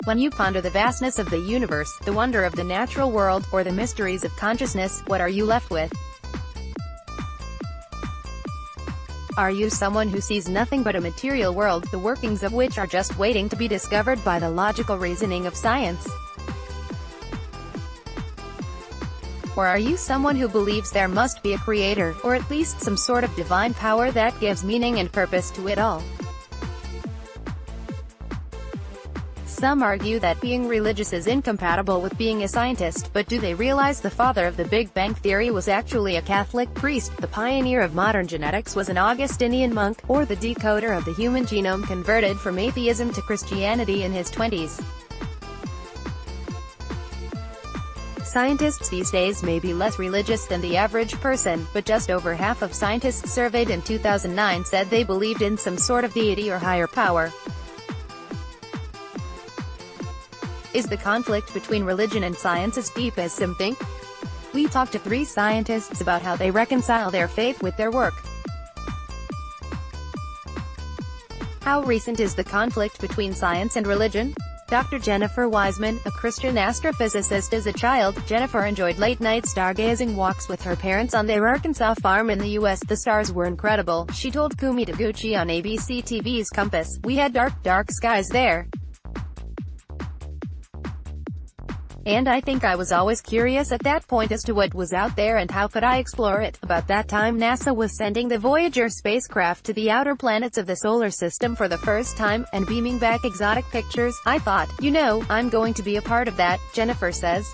When you ponder the vastness of the universe, the wonder of the natural world, or the mysteries of consciousness, what are you left with? Are you someone who sees nothing but a material world, the workings of which are just waiting to be discovered by the logical reasoning of science? Or are you someone who believes there must be a creator, or at least some sort of divine power that gives meaning and purpose to it all? Some argue that being religious is incompatible with being a scientist, but do they realize the father of the Big Bang Theory was actually a Catholic priest, the pioneer of modern genetics was an Augustinian monk, or the decoder of the human genome converted from atheism to Christianity in his 20s? Scientists these days may be less religious than the average person, but just over half of scientists surveyed in 2009 said they believed in some sort of deity or higher power. Is the conflict between religion and science as deep as some think? We talked to 3 scientists about how they reconcile their faith with their work. How recent is the conflict between science and religion? Dr. Jennifer Wiseman, a Christian astrophysicist. As a child, Jennifer enjoyed late-night stargazing walks with her parents on their Arkansas farm in the U.S. The stars were incredible, she told Kumi Taguchi on ABC TV's Compass. We had dark skies there. And I think I was always curious at that point as to what was out there and how could I explore it. About that time NASA was sending the Voyager spacecraft to the outer planets of the solar system for the first time, and beaming back exotic pictures. I thought, you know, I'm going to be a part of that, Jennifer says.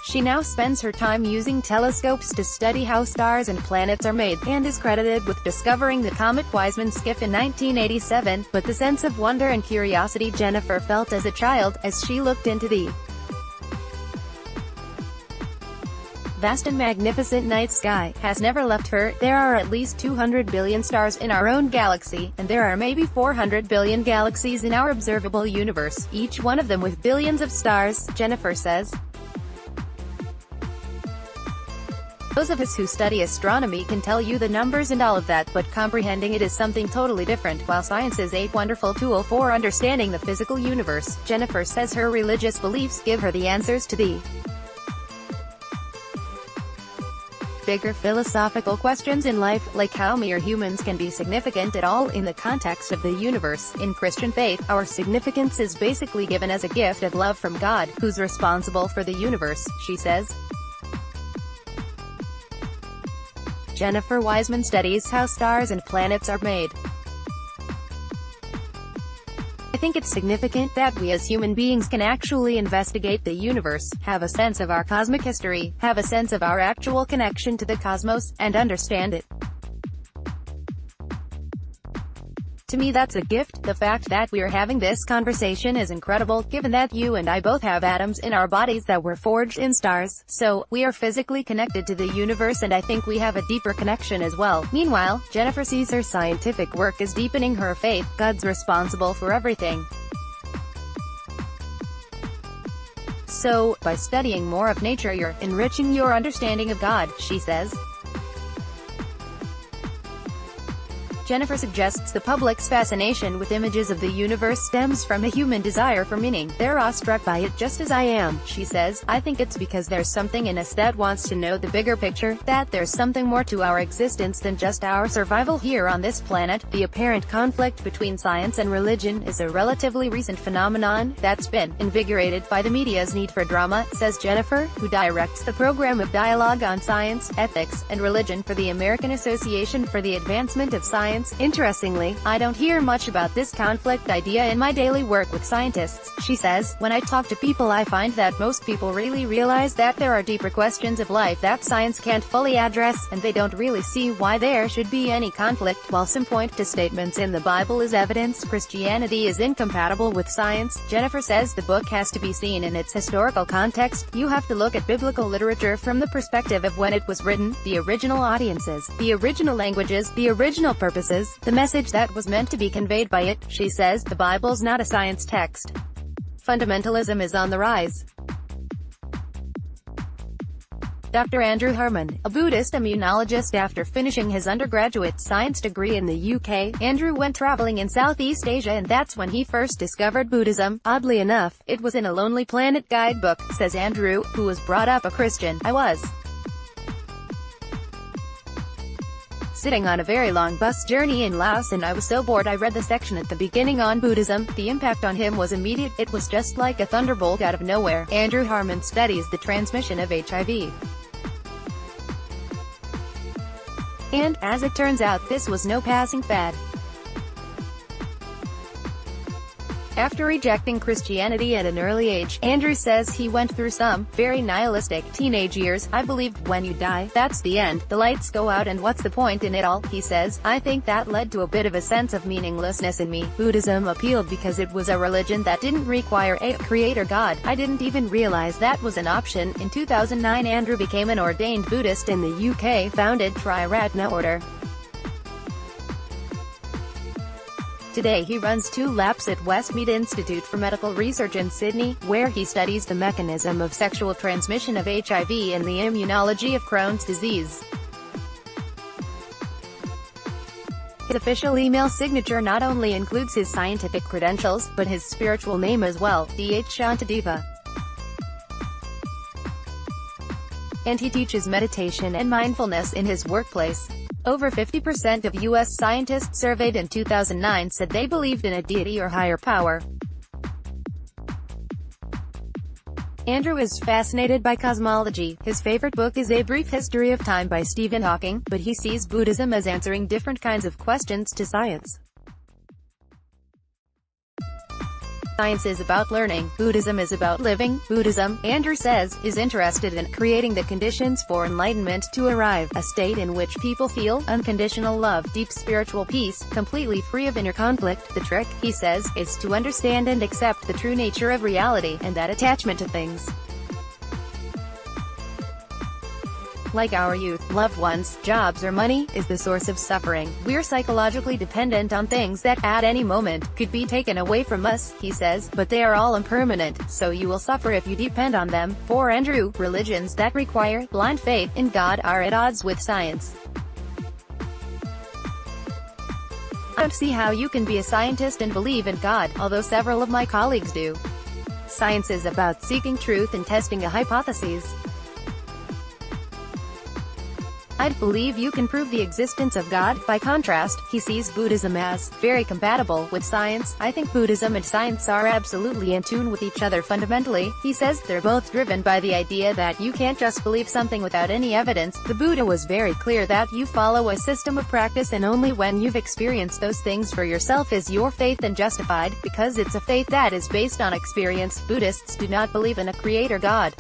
She now spends her time using telescopes to study how stars and planets are made, and is credited with discovering the comet Wiseman skiff in 1987, but the sense of wonder and curiosity Jennifer felt as a child, as she looked into the vast and magnificent night sky, has never left her. There are at least 200 billion stars in our own galaxy, and there are maybe 400 billion galaxies in our observable universe, each one of them with billions of stars, Jennifer says. Those of us who study astronomy can tell you the numbers and all of that, but comprehending it is something totally different. While science is a wonderful tool for understanding the physical universe, Jennifer says her religious beliefs give her the answers to the bigger philosophical questions in life, like how mere humans can be significant at all in the context of the universe. In Christian faith, our significance is basically given as a gift of love from God, who's responsible for the universe, she says. Jennifer Wiseman studies how stars and planets are made. I think it's significant that we as human beings can actually investigate the universe, have a sense of our cosmic history, have a sense of our actual connection to the cosmos, and understand it. To me that's a gift. The fact that we're having this conversation is incredible, given that you and I both have atoms in our bodies that were forged in stars, so we are physically connected to the universe, and I think we have a deeper connection as well. Meanwhile, Jennifer sees her scientific work as deepening her faith. God's responsible for everything. So, by studying more of nature you're enriching your understanding of God, she says. Jennifer suggests the public's fascination with images of the universe stems from a human desire for meaning. They're awestruck by it just as I am, she says. I think it's because there's something in us that wants to know the bigger picture, that there's something more to our existence than just our survival here on this planet. The apparent conflict between science and religion is a relatively recent phenomenon that's been invigorated by the media's need for drama, says Jennifer, who directs the program of dialogue on science, ethics, and religion for the American Association for the Advancement of Science. Interestingly, I don't hear much about this conflict idea in my daily work with scientists, she says. When I talk to people I find that most people really realize that there are deeper questions of life that science can't fully address, and they don't really see why there should be any conflict. While some point to statements in the Bible as evidence Christianity is incompatible with science, Jennifer says the book has to be seen in its historical context. You have to look at biblical literature from the perspective of when it was written, the original audiences, the original languages, the original purposes, the message that was meant to be conveyed by it, she says. The Bible's not a science text. Fundamentalism is on the rise. Dr. Andrew Harmon, a Buddhist immunologist. After finishing his undergraduate science degree in the UK, Andrew went traveling in Southeast Asia, and that's when he first discovered Buddhism. Oddly enough, it was in a Lonely Planet guidebook, says Andrew, who was brought up a Christian. I was sitting on a very long bus journey in Laos and I was so bored I read the section at the beginning on Buddhism. The impact on him was immediate. It was just like a thunderbolt out of nowhere. Andrew Harmon studies the transmission of HIV. And, as it turns out, this was no passing fad. After rejecting Christianity at an early age, Andrew says he went through some very nihilistic teenage years. I believed when you die, that's the end, the lights go out and what's the point in it all, he says. I think that led to a bit of a sense of meaninglessness in me. Buddhism appealed because it was a religion that didn't require a creator god. I didn't even realize that was an option. In 2009, Andrew became an ordained Buddhist in the UK, founded Triratna Order. Today he runs 2 labs at Westmead Institute for Medical Research in Sydney, where he studies the mechanism of sexual transmission of HIV and the immunology of Crohn's disease. His official email signature not only includes his scientific credentials, but his spiritual name as well, D.H. Shantadeva. And he teaches meditation and mindfulness in his workplace. Over 50% of U.S. scientists surveyed in 2009 said they believed in a deity or higher power. Andrew is fascinated by cosmology. His favorite book is A Brief History of Time by Stephen Hawking, but he sees Buddhism as answering different kinds of questions to science. Science is about learning. Buddhism is about living. Buddhism, Andrew says, is interested in creating the conditions for enlightenment to arrive, a state in which people feel unconditional love, deep spiritual peace, completely free of inner conflict. The trick, he says, is to understand and accept the true nature of reality, and that attachment to things like our youth, loved ones, jobs or money, is the source of suffering. We're psychologically dependent on things that, at any moment, could be taken away from us, he says, but they are all impermanent, so you will suffer if you depend on them. For Andrew, religions that require blind faith in God are at odds with science. I don't see how you can be a scientist and believe in God, although several of my colleagues do. Science is about seeking truth and testing a hypothesis. I believe you can prove the existence of God. By contrast, he sees Buddhism as very compatible with science. I think Buddhism and science are absolutely in tune with each other fundamentally. He says they're both driven by the idea that you can't just believe something without any evidence. The Buddha was very clear that you follow a system of practice, and only when you've experienced those things for yourself is your faith then justified, because it's a faith that is based on experience. Buddhists do not believe in a creator god.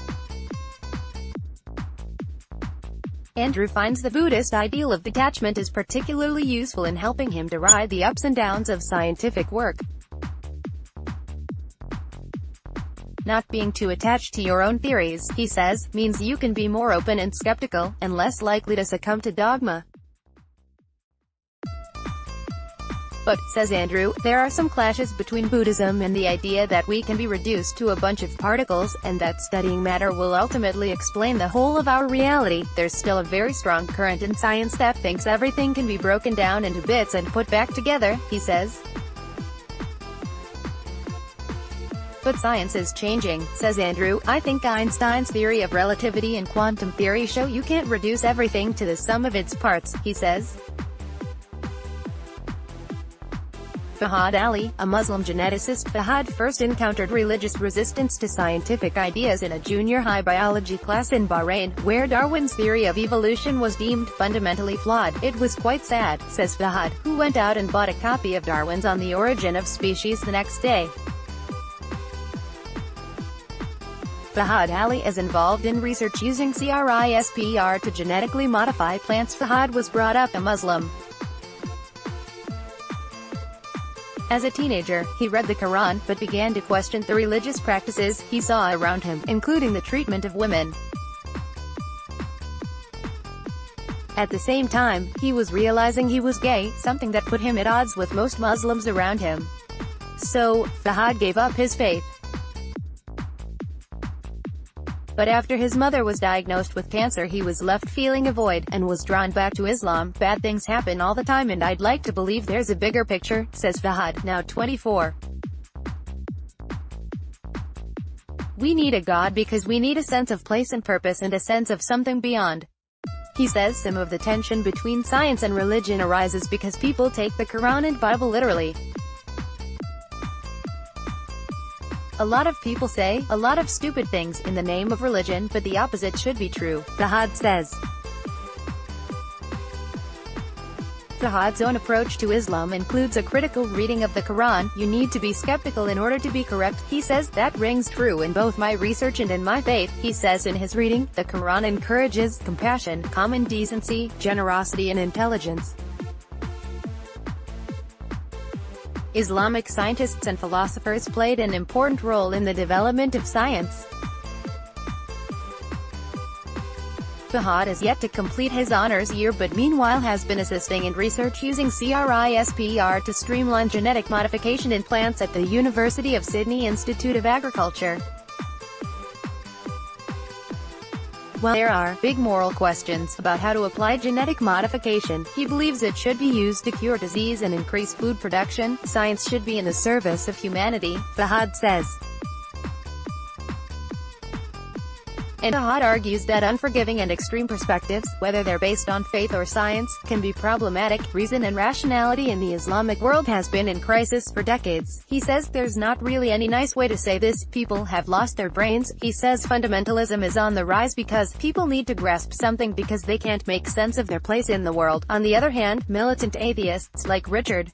Andrew finds the Buddhist ideal of detachment is particularly useful in helping him to ride the ups and downs of scientific work. Not being too attached to your own theories, he says, means you can be more open and skeptical, and less likely to succumb to dogma. But, says Andrew, there are some clashes between Buddhism and the idea that we can be reduced to a bunch of particles, and that studying matter will ultimately explain the whole of our reality. There's still a very strong current in science that thinks everything can be broken down into bits and put back together, he says. But science is changing, says Andrew. I think Einstein's theory of relativity and quantum theory show you can't reduce everything to the sum of its parts, he says. Fahad Ali, a Muslim geneticist. Fahad first encountered religious resistance to scientific ideas in a junior high biology class in Bahrain, where Darwin's theory of evolution was deemed fundamentally flawed. It was quite sad, says Fahad, who went out and bought a copy of Darwin's On the Origin of Species the next day. Fahad Ali is involved in research using CRISPR to genetically modify plants. Fahad was brought up a Muslim. As a teenager, he read the Quran, but began to question the religious practices he saw around him, including the treatment of women. At the same time, he was realizing he was gay, something that put him at odds with most Muslims around him. So, Fahad gave up his faith. But after his mother was diagnosed with cancer, he was left feeling a void, and was drawn back to Islam. Bad things happen all the time, and I'd like to believe there's a bigger picture, says Fahad, now 24. We need a God because we need a sense of place and purpose and a sense of something beyond. He says some of the tension between science and religion arises because people take the Quran and Bible literally. A lot of people say a lot of stupid things in the name of religion, but the opposite should be true, Fahad says. Fahad's own approach to Islam includes a critical reading of the Quran. You need to be skeptical in order to be correct. He says, that rings true in both my research and in my faith. He says in his reading, the Quran encourages compassion, common decency, generosity and intelligence. Islamic scientists and philosophers played an important role in the development of science. Fahad is yet to complete his honors year but meanwhile has been assisting in research using CRISPR to streamline genetic modification in plants at the University of Sydney Institute of Agriculture. While there are big moral questions about how to apply genetic modification, he believes it should be used to cure disease and increase food production. Science should be in the service of humanity, Fahad says. And Fahad argues that unforgiving and extreme perspectives, whether they're based on faith or science, can be problematic. Reason and rationality in the Islamic world has been in crisis for decades. He says there's not really any nice way to say this. People have lost their brains. He says fundamentalism is on the rise because people need to grasp something because they can't make sense of their place in the world. On the other hand, militant atheists like Richard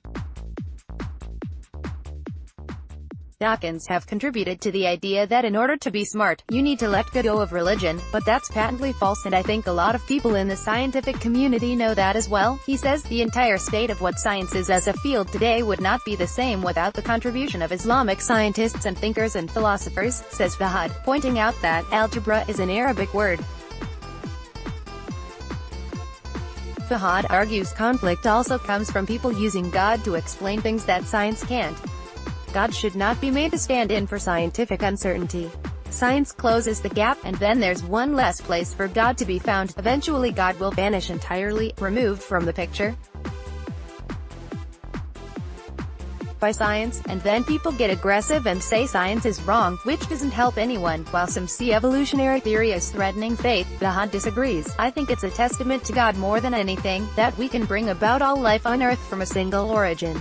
Dawkins have contributed to the idea that in order to be smart, you need to let go of religion, but that's patently false, and I think a lot of people in the scientific community know that as well. He says the entire state of what science is as a field today would not be the same without the contribution of Islamic scientists and thinkers and philosophers, says Fahad, pointing out that algebra is an Arabic word. Fahad argues conflict also comes from people using God to explain things that science can't. God should not be made to stand in for scientific uncertainty. Science closes the gap, and then there's one less place for God to be found. Eventually God will vanish entirely, removed from the picture by science, and then people get aggressive and say science is wrong, which doesn't help anyone. While some see evolutionary theory as threatening faith, Fahad disagrees. I think it's a testament to God more than anything, that we can bring about all life on Earth from a single origin.